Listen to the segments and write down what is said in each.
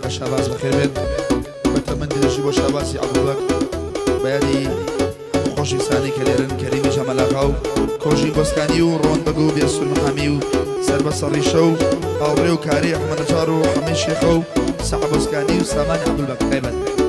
شاباس بخير بيت بتمنى دشي بو شاباسي عبدالله بياني خوش إنساني كليرن كريمي جمال أخاو كوجي بوسكاني وروندقو بيسو المحامي سربس الريشو أوريو كاري أحمد جارو حمي شيخو سعب بوسكاني وساماني عبدالله خيبت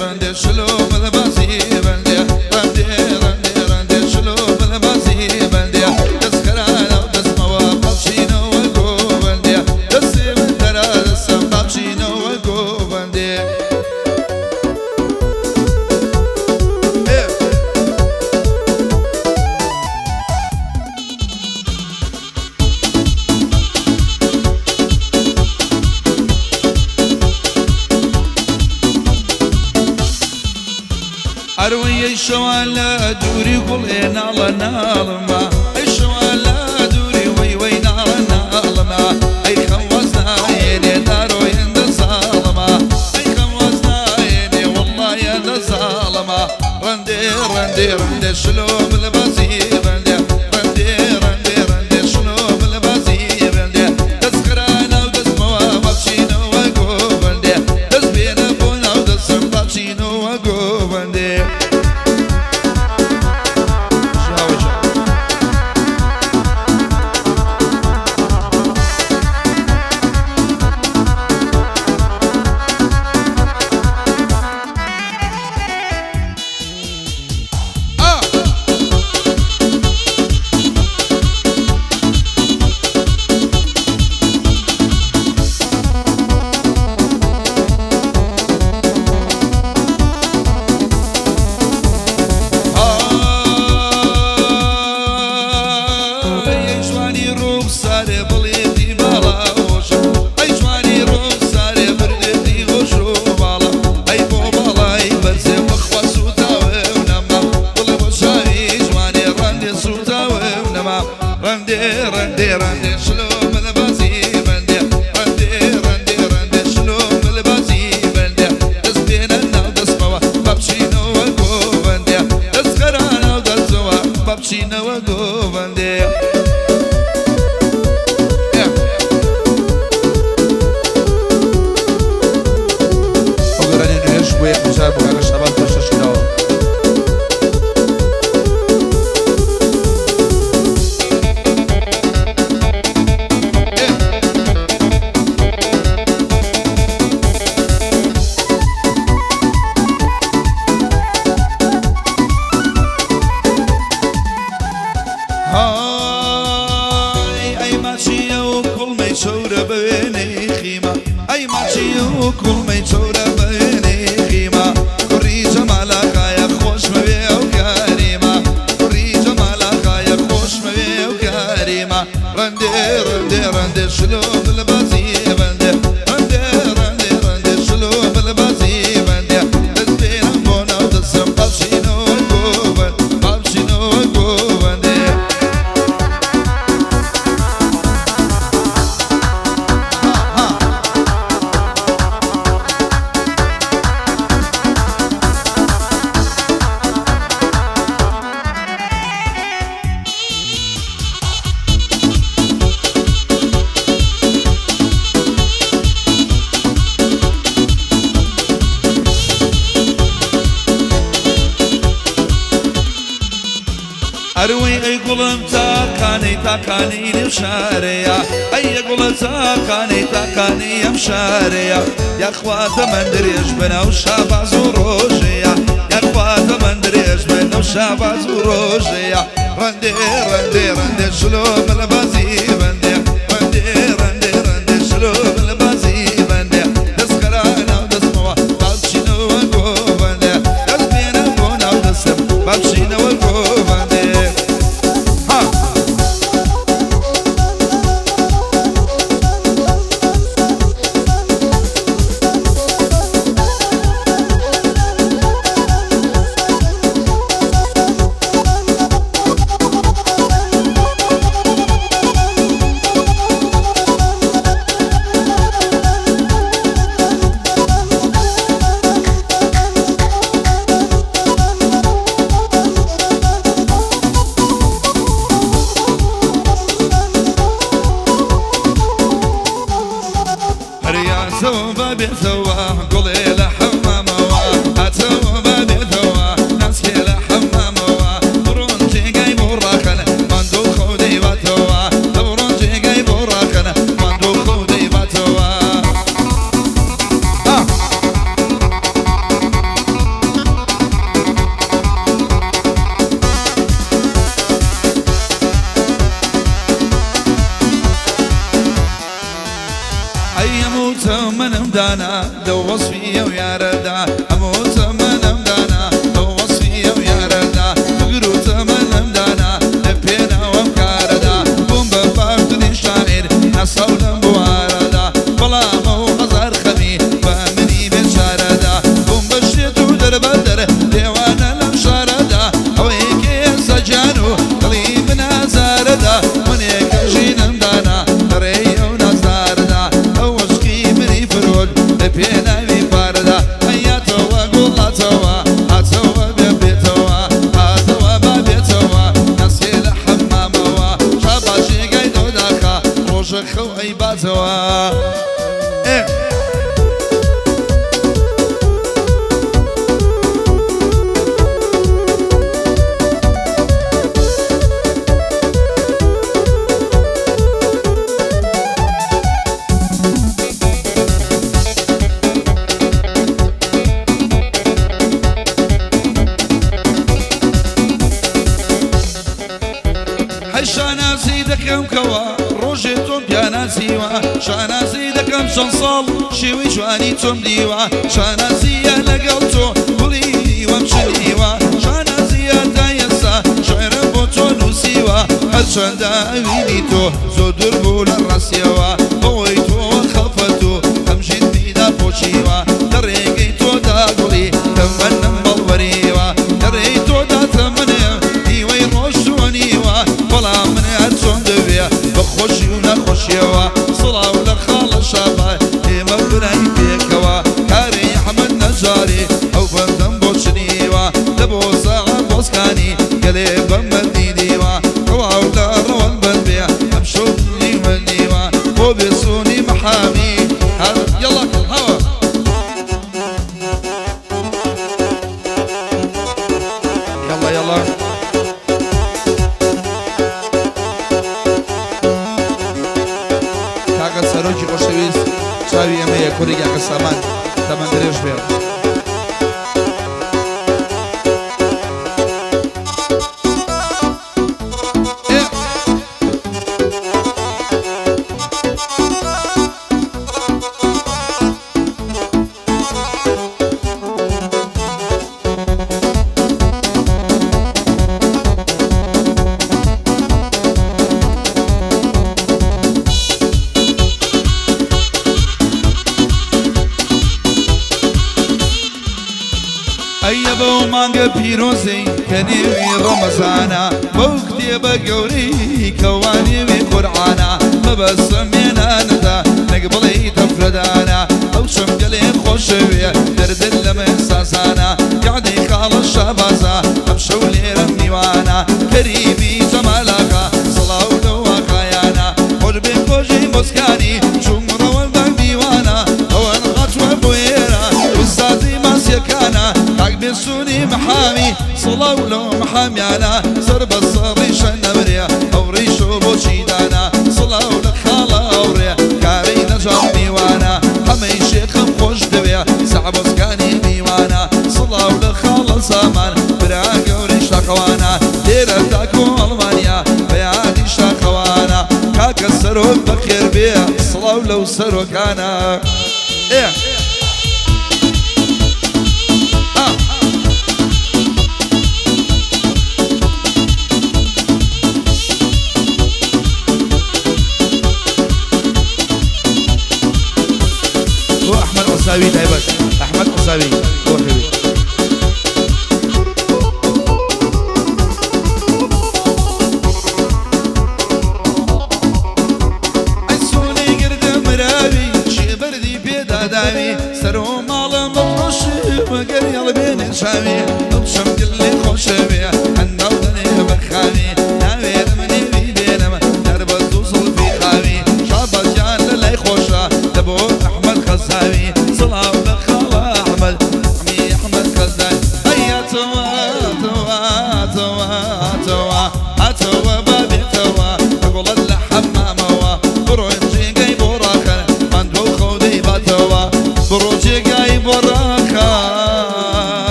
رندي شلوم البازي بندي رندي شلوم البازي بندي تسخرانا وتسموا قبشينا والقو بندي تسيب ترى تسم قبشينا والقو بندي أروي الشوالا دوري قول نالا نالما الشوالا دوري وي نالما أي خوزنا يدي دارو يند ظالما أي خوزنا يدي والله يند ظالما رندي شلوم البازي بندي رندي شلوم البازي بندي تسخرانا وتسموا بابشينو وقو بندي تسبينا بونا وتسم بابشينو وقو بندي رندي شلوم البازي بندي رندي شلوم البازي بندي تسبينا وتسموا بابشينا وقو بندي تسخرانا وتسموا بابشينا وقو بندي وقراني نعيش ويا مجابو على شباب تشتشناو أي ماشي وكل ما يشور بيني خيمة كوري جمالك يا خوش ما بيه وكريمة كوري جمالك يا خوش ما بيه وكريمة رندي شلوم البازي بندي رندي شلوم البازي بندي تسبينا بونا وتسم قبشينو وقو بندي أروي أي قلم تاكاني نمشاريا أي قلم تاكاني يمشاريا يا أخوات من دريش بنا وشاباز وروجيا يا أخوات من دريش بنا وشاباز وروجيا رندي شلوم البازي بندي رندي شلوم البازي بندي تسخرانا وتسموا بابشينا وقو بندي تسبينا بونا وتسم بابشينا وقو بندي هاتوا بابيتوا قولي لحماموا هاتوا بابيتوا ناسكي لحماموا برونجي جاي براخن مندو خودي باتوا برونجي جاي براخن مندو خودي باتوا أموت من أمدانا لو وصفي ويا ردا أموت من أمدانا لو وصفي ويا ردا فقروت من أمدانا لبينا ومكاردا بوم بفاقدني الشاعر نصولا بواردا بلا مو غزار خمي فامني بشاردا بوم بشيتو در بدر ديوانا لمشاردا هويك سجانو قليبنا زاردا منيك جين أمدانا دريو نزاردا بينا بباردا هيا توا قولا توا هاتوا ببيتوا هاتوا ببيتوا ناسي لحماموا شاباشي قيدو داخا روش خوي باتوا شانا زيدك كوا روجيتم بيانا سيوا شانا زيدك شنصال شوي شوانيتم ديوا شانا زيا لقلتو قولي وامشليوا شانا زيا دايسا شعر بوتون وسيوا هالشان داوينيتو زودر بولا الراسيوا بويتو وخفتو همجين بيدا بوشيوا دريقيتو دا قولي تمنم بالوريوا دريتو دا تمنم ديوي روشونيوا بلا من هاتشون دبيا بخوشي ونخوشيوا صلاة ولخال الشابع إما براي بيكوا كاري حمد نجاري أو فردن بوشنيوا دبو ساعة بوسكاني قليبا مدينيوا روا ولا روا البنبيا أمشو لي منيوا وبيسوني محامي يلا هوا يلا يلا سروجي خوشویست چاوی اما یکوری که سامان تمام دریش بیاد أي بو مانجا بيروزي كنيوي رمزانا بوكتي بقوري كواني بقرعانا مبسمينا ندا نقبلي تفردانا أو شمقلي خوشوية درد اللمساسانا قعدي خال الشبازة أمشولي رمي وانا كريمي جمالك صلاة ولواقايانا قربي خوشي مسكاني شمر والبن ديوانا هو الغطوة بويرا والزادي ماسيكانا بسوني محامي صلاة ولو محامي أنا زرب الصريش النمريا أو ريشو بوشيدانا صلاة ولخالة أوريا كاري نجامي وانا حمي شيخ خوش دويا سعب اسكاني ميوانا صلاة ولخالة زمان براق وريش لخوانا ديرة تاكو ألمانيا بيادي شاخوانا كاك السروك بخير بيا صلاة ولو سروك أنا أحمد هيبت أحمد قصاوي هو حبيبي عسولي قرد مرابي شي بردي بيدا دامي سرو مال مطرشي مقريال بين شامي اطشم قلي خوشبي عنا ودني بخامي ناوير مني بينما درب توصل في خامي شابت جان للي خوشا دبو أحمد خزاني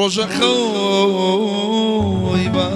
ڕۆژە خۆی بە